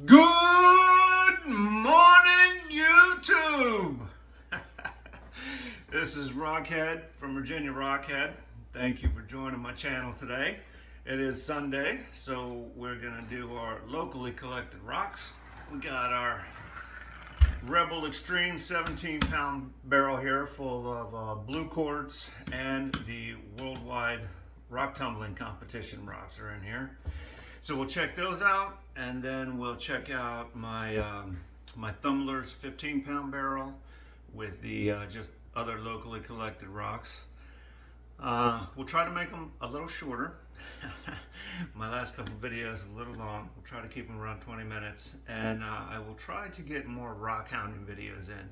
Good morning, YouTube! This is Rockhead from Virginia Rockhead. Thank you for joining my channel today. It is Sunday, so we're going to do our locally collected rocks. We got our Rebel Extreme 17-pound barrel here full of blue quartz, and the worldwide rock tumbling competition rocks are in here. So we'll check those out, and then we'll check out my my Thumbler's 15-pound barrel with the just other locally collected rocks. We'll try to make them a little shorter. My last couple videos a little long. We'll try to keep them around 20 minutes, and I will try to get more rock hounding videos in.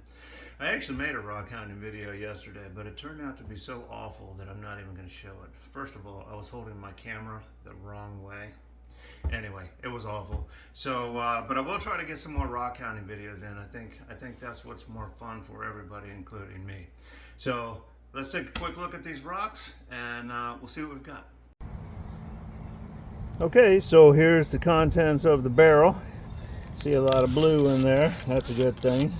I actually made a rock hounding video yesterday, but it turned out to be so awful that I'm not even going to show it. First of all, I was holding my camera the wrong way. Anyway, it was awful. So, but I will try to get some more rock hounding videos in. I think that's what's more fun for everybody, including me. So let's take a quick look at these rocks, and we'll see what we've got. Okay, so here's the contents of the barrel. See a lot of blue in there. That's a good thing.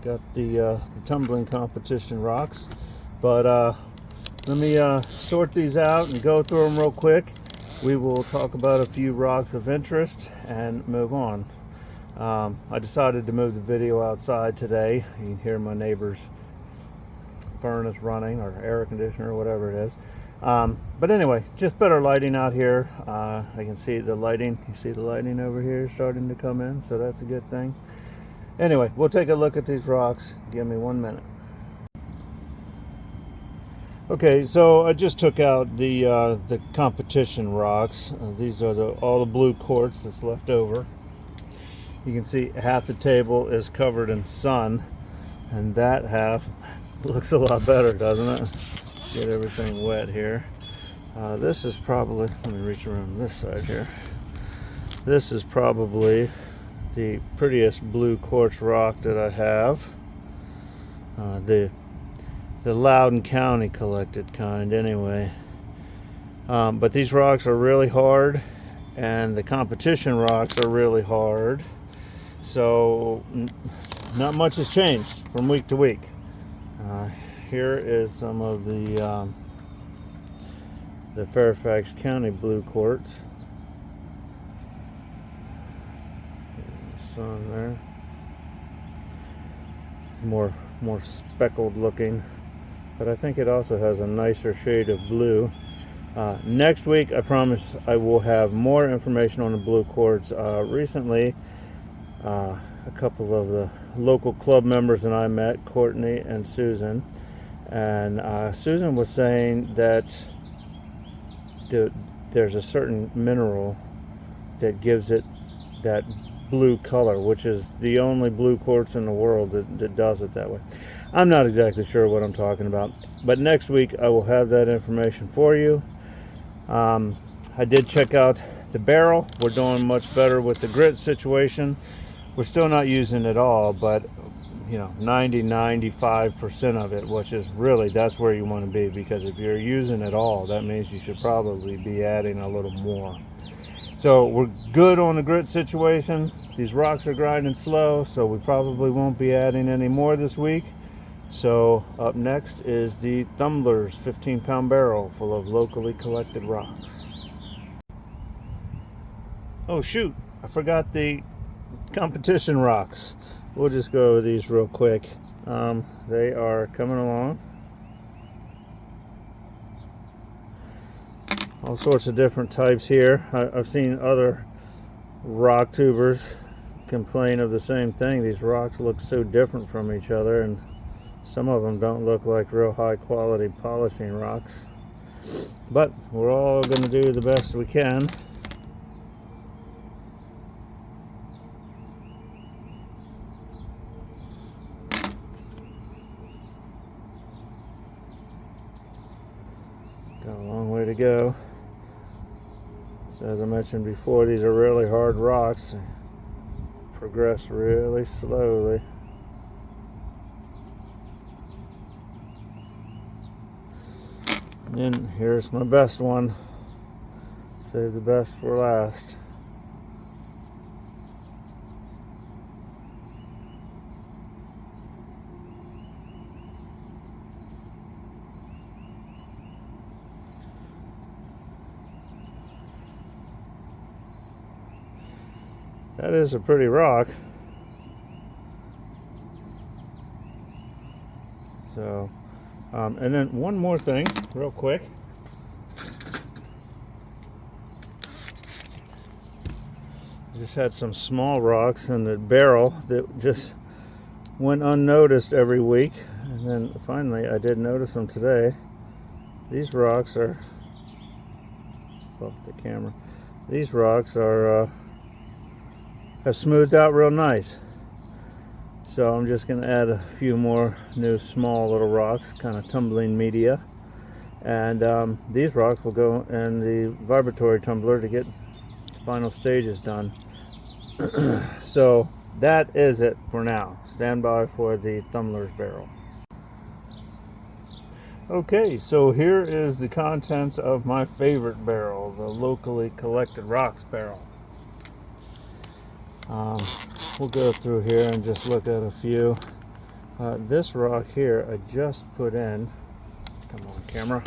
Got the tumbling competition rocks. But let me sort these out and go through them real quick. We will talk about a few rocks of interest and move on. I decided to move the video outside today. You can hear my neighbor's furnace running, or air conditioner, or whatever it is. But anyway, just better lighting out here. I can see the lighting. You see the lighting over here starting to come in, so that's a good thing. Anyway, we'll take a look at these rocks. Give me 1 minute. Okay, so I just took out the competition rocks. These are all the blue quartz that's left over. You can see half the table is covered in sun, and that half looks a lot better, doesn't it? Get everything wet here. This is probably, let me reach around this side here. This is probably the prettiest blue quartz rock that I have. The Loudoun County collected kind anyway. But these rocks are really hard, and the competition rocks are really hard. So not much has changed from week to week. Here is some of the Fairfax County blue quartz. The sun there. It's more speckled looking, but I think it also has a nicer shade of blue. Next week, I promise I will have more information on the blue quartz. Recently, a couple of the local club members and I met, Courtney and Susan, and Susan was saying that there's a certain mineral that gives it that blue color, which is the only blue quartz in the world that does it that way. I'm not exactly sure what I'm talking about, but next week I will have that information for you. I did check out the barrel. We're doing much better with the grit situation. We're still not using it all, but 90-95% of it, which is really, that's where you want to be, because if you're using it all, that means you should probably be adding a little more. So we're good on the grit situation. These rocks are grinding slow, so we probably won't be adding any more this week. So up next is the Thumbler's 15-pound barrel full of locally collected rocks. Oh shoot, I forgot the competition rocks. We'll just go over these real quick. They are coming along. All sorts of different types here. I've seen other rock tubers complain of the same thing. These rocks look so different from each other, and some of them don't look like real high quality polishing rocks. But we're all going to do the best we can. Got a long way to go. So as I mentioned before, these are really hard rocks. They progress really slowly. And here's my best one. Save the best for last. That is a pretty rock. So, and then one more thing, real quick. Just had some small rocks in the barrel that just went unnoticed every week, and then finally I did notice them today. These rocks are, bump the camera. These rocks are have smoothed out real nice. So I'm just going to add a few more new small little rocks, kind of tumbling media, and these rocks will go in the vibratory tumbler to get final stages done. So that is it for now. Stand by for the tumbler's barrel. Okay, so here is the contents of my favorite barrel, the locally collected rocks barrel. We'll go through here and just look at a few. This rock here I just put in. Come on, camera.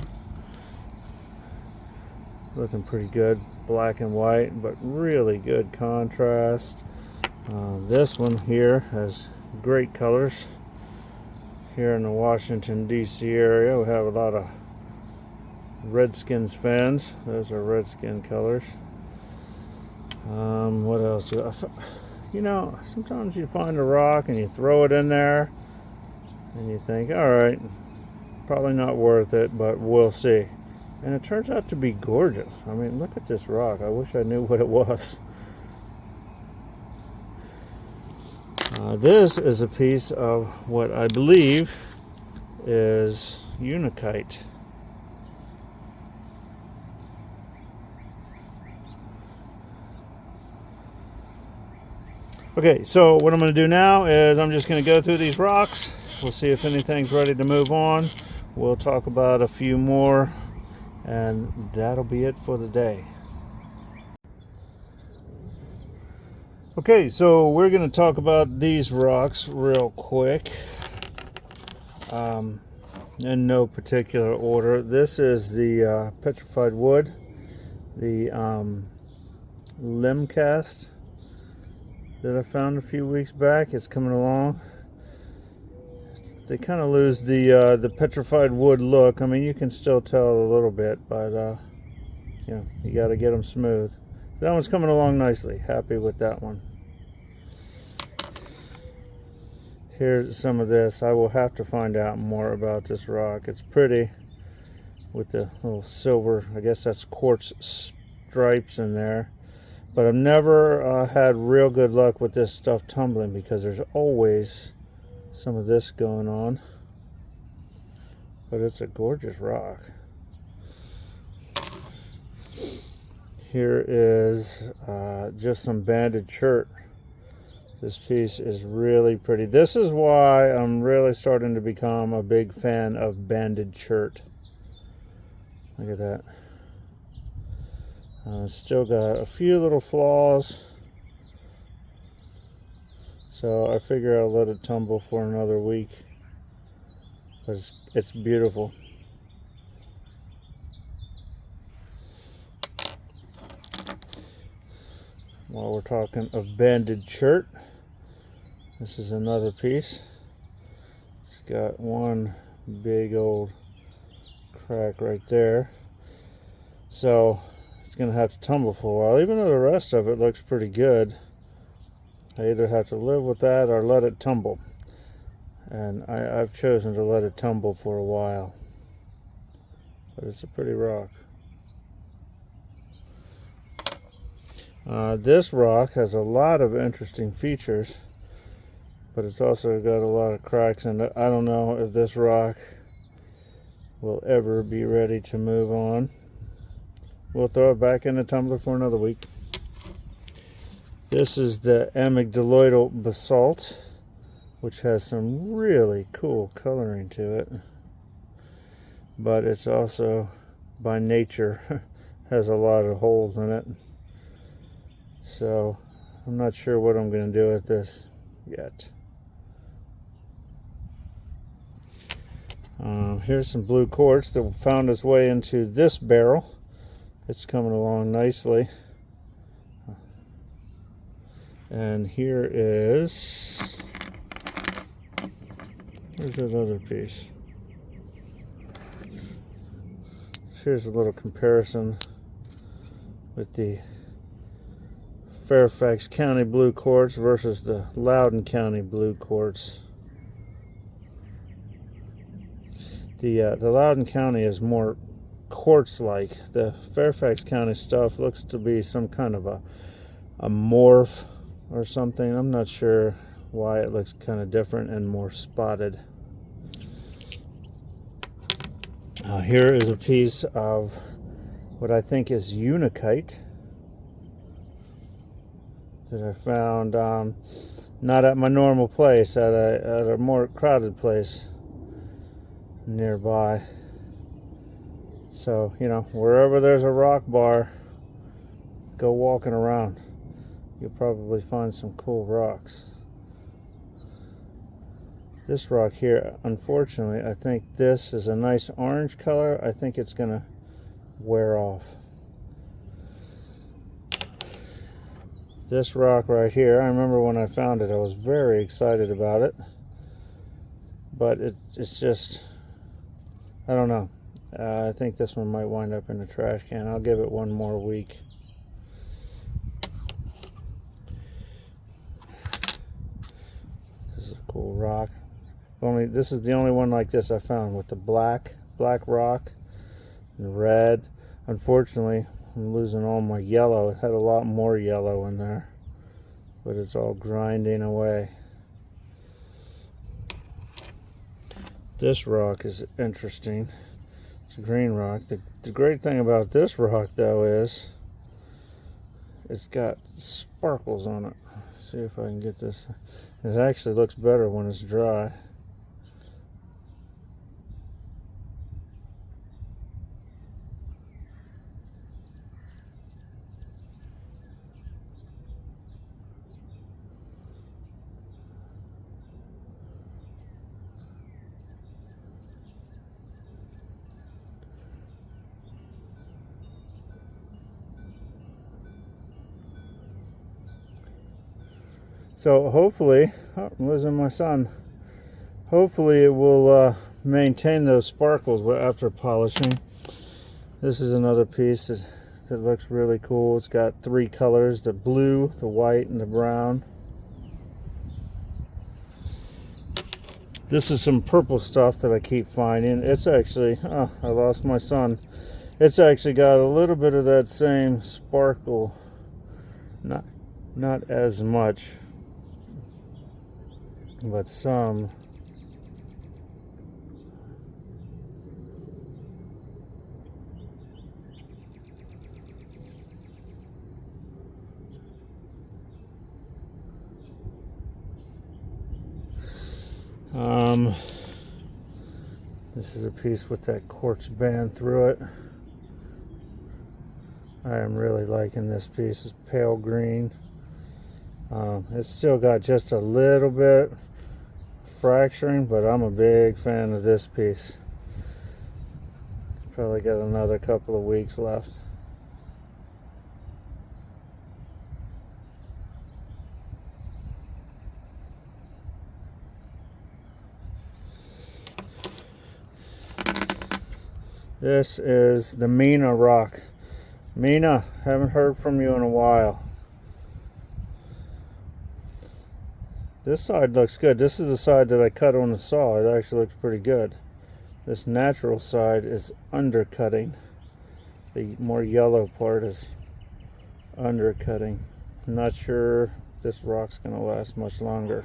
Looking pretty good, black and white, but really good contrast. This one here has great colors. Here in the Washington D.C. area we have a lot of Redskins fans. Those are Redskin colors. What else do you know, sometimes you find a rock and you throw it in there and you think, all right, probably not worth it, but we'll see. And it turns out to be gorgeous. I mean, look at this rock. I wish I knew what it was. This is a piece of what I believe is unakite. Okay, so what I'm going to do now is I'm just going to go through these rocks. We'll see if anything's ready to move on. We'll talk about a few more, and that'll be it for the day. Okay, so we're going to talk about these rocks real quick, in no particular order. This is the petrified wood, the limb cast that I found a few weeks back. It's coming along. They kind of lose the petrified wood look. I mean, you can still tell a little bit, but you know, you got to get them smooth. So that one's coming along nicely. Happy with that one. Here's some of this. I will have to find out more about this rock. It's pretty with the little silver, I guess that's quartz stripes in there. But I've never had real good luck with this stuff tumbling because there's always some of this going on. But it's a gorgeous rock. Here is just some banded chert. This piece is really pretty. This is why I'm really starting to become a big fan of banded chert. Look at that. Still got a few little flaws, so I figure I'll let it tumble for another week. But it's beautiful. While we're talking of banded chert, this is another piece. It's got one big old crack right there, so it's going to have to tumble for a while, even though the rest of it looks pretty good. I either have to live with that or let it tumble, and I've chosen to let it tumble for a while. But it's a pretty rock. This rock has a lot of interesting features, but it's also got a lot of cracks in it. I don't know if this rock will ever be ready to move on. We'll throw it back in the tumbler for another week. This is the amygdaloidal basalt, which has some really cool coloring to it. But it's also, by nature, has a lot of holes in it. So I'm not sure what I'm going to do with this yet. Here's some blue quartz that found its way into this barrel. It's coming along nicely. And here's that other piece. Here's a little comparison with the Fairfax County blue quartz versus the Loudoun County blue quartz. The Loudoun County is more quartz-like. The Fairfax County stuff looks to be some kind of a morph or something. I'm not sure why it looks kind of different and more spotted. Here is a piece of what I think is unakite that I found not at my normal place, at a more crowded place nearby. So, you know, wherever there's a rock bar, go walking around. You'll probably find some cool rocks. This rock here, unfortunately, I think this is a nice orange color. I think it's gonna wear off. This rock right here, I remember when I found it, I was very excited about it. But it's just, I don't know. I think this one might wind up in the trash can. I'll give it one more week. This is a cool rock. This is the only one like this I found with the black rock and red. Unfortunately, I'm losing all my yellow. It had a lot more yellow in there, but it's all grinding away. This rock is interesting. It's a green rock. The great thing about this rock, though, is it's got sparkles on it. Let's see if I can get this. It actually looks better when it's dry. So hopefully, oh, I'm losing my son. Hopefully it will maintain those sparkles after polishing. This is another piece that looks really cool. It's got three colors: the blue, the white, and the brown. This is some purple stuff that I keep finding. It's actually, oh, I lost my son. It's actually got a little bit of that same sparkle. Not as much, but some. This is a piece with that quartz band through it. I am really liking this piece. It's pale green. It's still got just a little bit fracturing, but I'm a big fan of this piece. It's probably got another couple of weeks left. This is the Mina rock. Mina, haven't heard from you in a while. This side looks good. This is the side that I cut on the saw. It actually looks pretty good. This natural side is undercutting. The more yellow part is undercutting. I'm not sure if this rock's going to last much longer.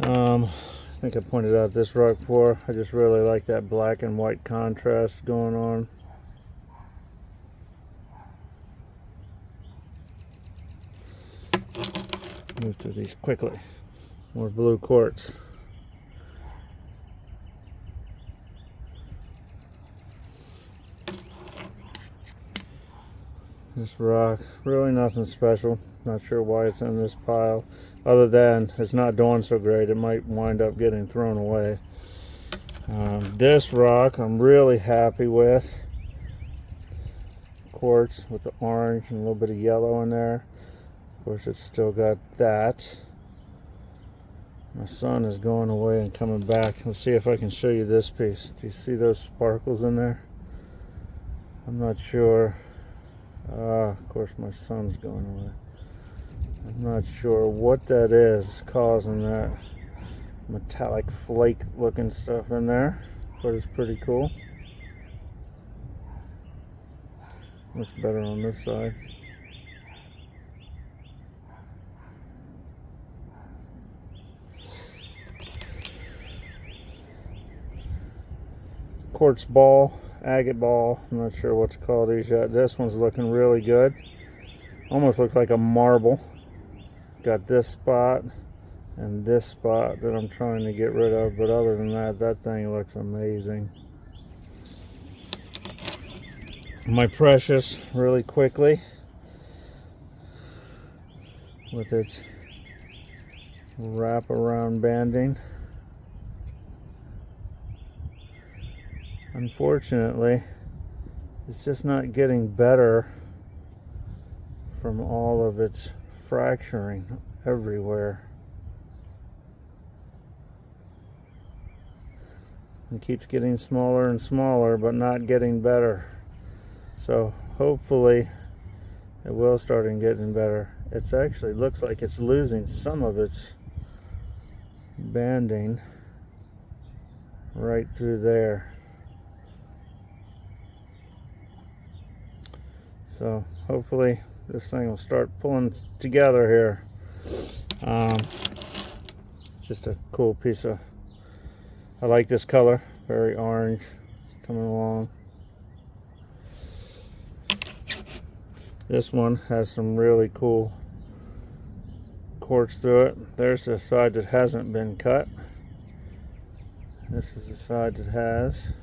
I think I pointed out this rock before. I just really like that black and white contrast going on. Move through these quickly. More blue quartz. This rock, really nothing special. Not sure why it's in this pile, other than it's not doing so great. It might wind up getting thrown away. This rock I'm really happy with. quartz with the orange and a little bit of yellow in there. Of course, it's still got that. My sun is going away and coming back. Let's see if I can show you this piece. Do you see those sparkles in there? I'm not sure. Of course, my sun's going away. I'm not sure what that is causing that metallic flake looking stuff in there, but it's pretty cool. Looks better on this side. Quartz ball, agate ball. I'm not sure what to call these yet. This one's looking really good. Almost looks like a marble. Got this spot and this spot that I'm trying to get rid of, but other than that, that thing looks amazing. My precious, really quickly, with its wraparound banding. Unfortunately, it's just not getting better from all of its fracturing everywhere. It keeps getting smaller and smaller, but not getting better. So hopefully it will start getting better. It actually looks like it's losing some of its banding right through there. So hopefully this thing will start pulling together here. Just a cool piece of, I like this color, very orange, coming along. This one has some really cool quartz through it. There's the side that hasn't been cut. This is the side that has.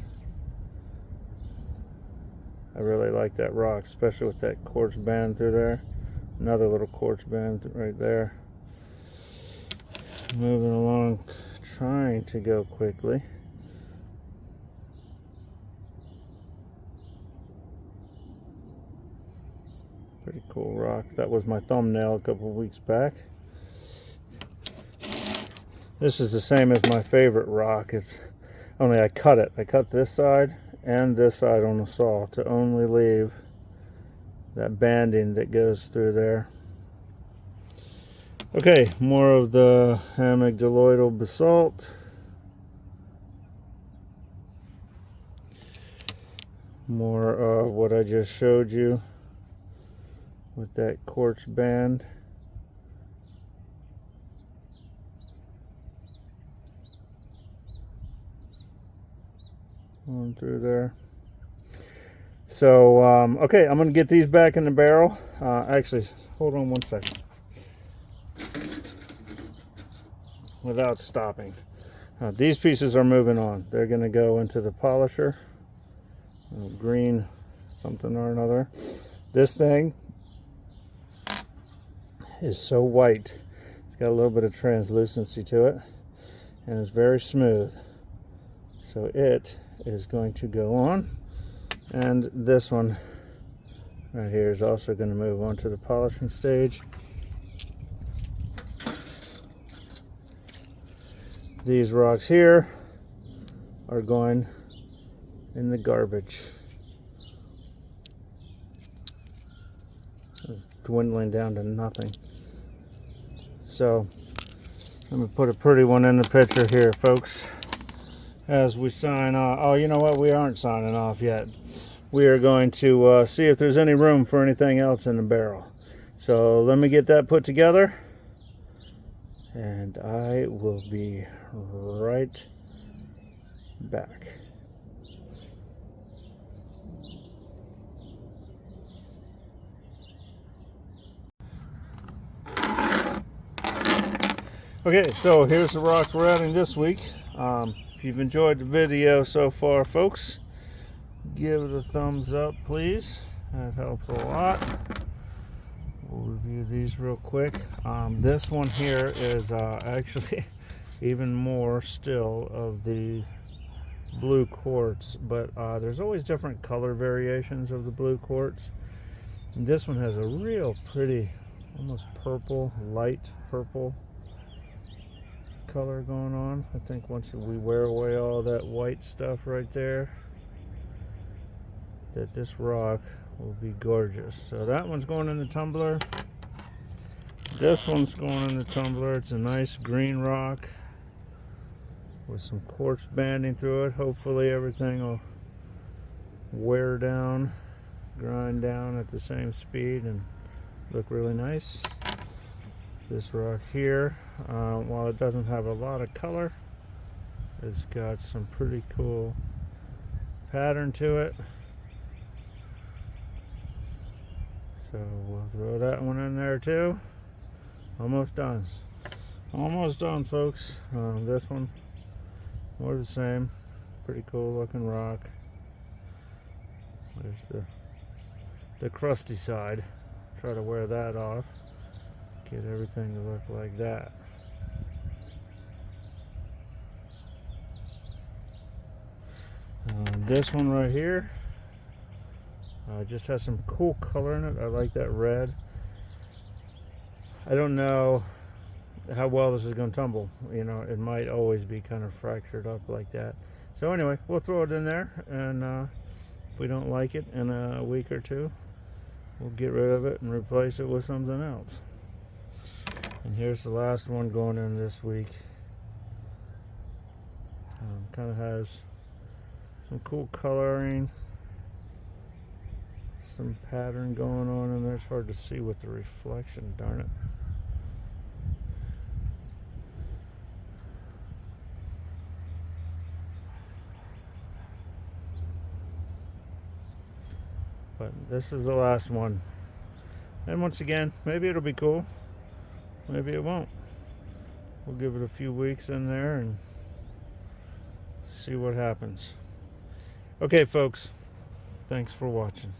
I really like that rock, especially with that quartz band through there. Another little quartz band right there. Moving along, trying to go quickly. Pretty cool rock. That was my thumbnail a couple weeks back. This is the same as my favorite rock. It's only I cut it. I cut this side and this side on the saw to only leave that banding that goes through there. Okay, more of the amygdaloidal basalt. More of what I just showed you with that quartz band. On through there. So okay, I'm gonna get these back in the barrel. Actually, hold on one second without stopping. These pieces are moving on. They're gonna go into the polisher, green something or another. This thing is so white. It's got a little bit of translucency to it and it's very smooth. So it is going to go on, and this one right here is also going to move on to the polishing stage. These rocks here are going in the garbage. It's dwindling down to nothing. So let me put a pretty one in the picture here, folks, as we sign off. Oh, you know what? We aren't signing off yet. We are going to see if there's any room for anything else in the barrel. So let me get that put together, and I will be right back. Okay, so here's the rocks we're adding this week. If you've enjoyed the video so far, folks, give it a thumbs up, please. That helps a lot. We'll review these real quick. This one here is actually even more still of the blue quartz, but there's always different color variations of the blue quartz. And this one has a real pretty, almost purple, light purple color going on. I think once we wear away all that white stuff right there, that this rock will be gorgeous. So that one's going in the tumbler. This one's going in the tumbler. It's a nice green rock with some quartz banding through it. Hopefully everything will wear down, grind down at the same speed and look really nice. This rock here, while it doesn't have a lot of color, it's got some pretty cool pattern to it. So we'll throw that one in there too. Almost done. Almost done, folks. This one, more the same. Pretty cool looking rock. There's the crusty side. Try to wear that off. Get everything to look like that. This one right here just has some cool color in it. I like that red. I don't know how well this is going to tumble. You know, it might always be kind of fractured up like that. So anyway, we'll throw it in there, and if we don't like it in a week or two, we'll get rid of it and replace it with something else. And here's the last one going in this week. Kind of has some cool coloring, some pattern going on in there. It's hard to see with the reflection, darn it. But this is the last one. And once again, maybe it'll be cool. Maybe it won't. We'll give it a few weeks in there and see what happens. Okay, folks. Thanks for watching.